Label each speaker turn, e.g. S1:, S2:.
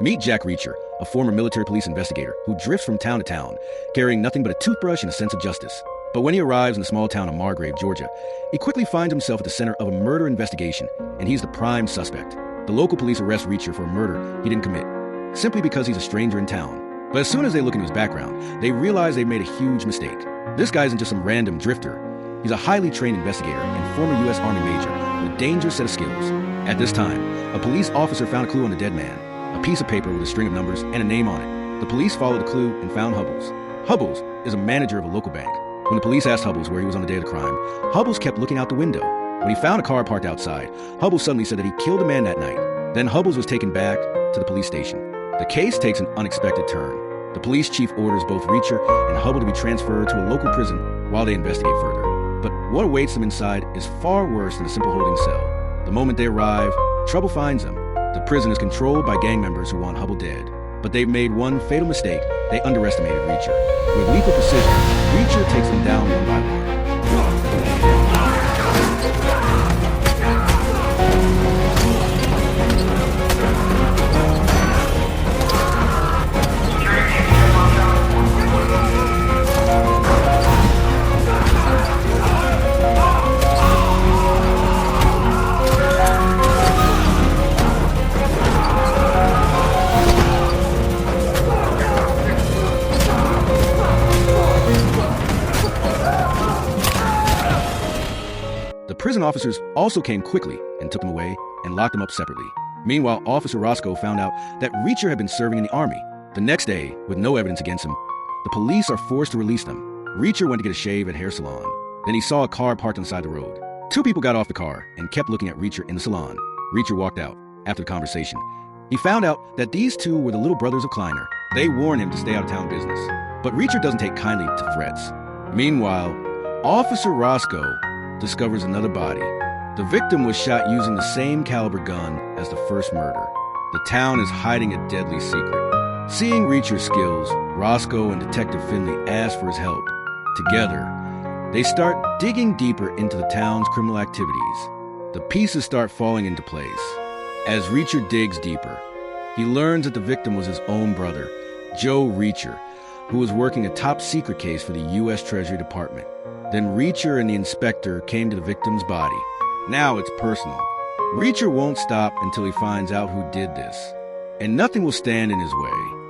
S1: Meet Jack Reacher, a former military police investigator who drifts from town to town, carrying nothing but a toothbrush and a sense of justice. But when he arrives in the small town of Margrave, Georgia, he quickly finds himself at the center of a murder investigation, and he's the prime suspect. The local police arrest Reacher for a murder he didn't commit, simply because he's a stranger in town. But as soon as they look into his background, they realize they've made a huge mistake. This guy isn't just some random drifter. He's a highly trained investigator and former U.S. Army major with a dangerous set of skills. At this time, a police officer found a clue on the dead man, a piece of paper with a string of numbers and a name on it. The police followed the clue and found Hubbles. Hubbles is a manager of a local bank. When the police asked Hubbles where he was on the day of the crime, Hubbles kept looking out the window. When he found a car parked outside, Hubbles suddenly said that he killed a man that night. Then Hubbles was taken back to the police station. The case takes an unexpected turn. The police chief orders both Reacher and Hubble to be transferred to a local prison while they investigate further. But what awaits them inside is far worse than a simple holding cell. The moment they arrive, trouble finds them. The prison is controlled by gang members who want Hubble dead. But they've made one fatal mistake. They underestimated Reacher. With lethal precision, Reacher takes them down one by one. The prison officers also came quickly and took them away and locked them up separately. Meanwhile, Officer Roscoe found out that Reacher had been serving in the army. The next day, with no evidence against him, the police are forced to release them. Reacher went to get a shave at a hair salon. Then he saw a car parked on the side of the road. Two people got off the car and kept looking at Reacher in the salon. Reacher walked out. After the conversation, he found out that these two were the little brothers of Kleiner. They warned him to stay out of town business. But Reacher doesn't take kindly to threats. Meanwhile, Officer Roscoe discovers another body. The victim was shot using the same caliber gun as the first murder. The town is hiding a deadly secret. Seeing Reacher's skills, Roscoe and Detective Finley ask for his help. Together, they start digging deeper into the town's criminal activities. The pieces start falling into place. As Reacher digs deeper, he learns that the victim was his own brother, Joe Reacher, who was working a top-secret case for the U.S. Treasury Department. Then Reacher and the inspector came to the victim's body. Now it's personal. Reacher won't stop until he finds out who did this, and nothing will stand in his way.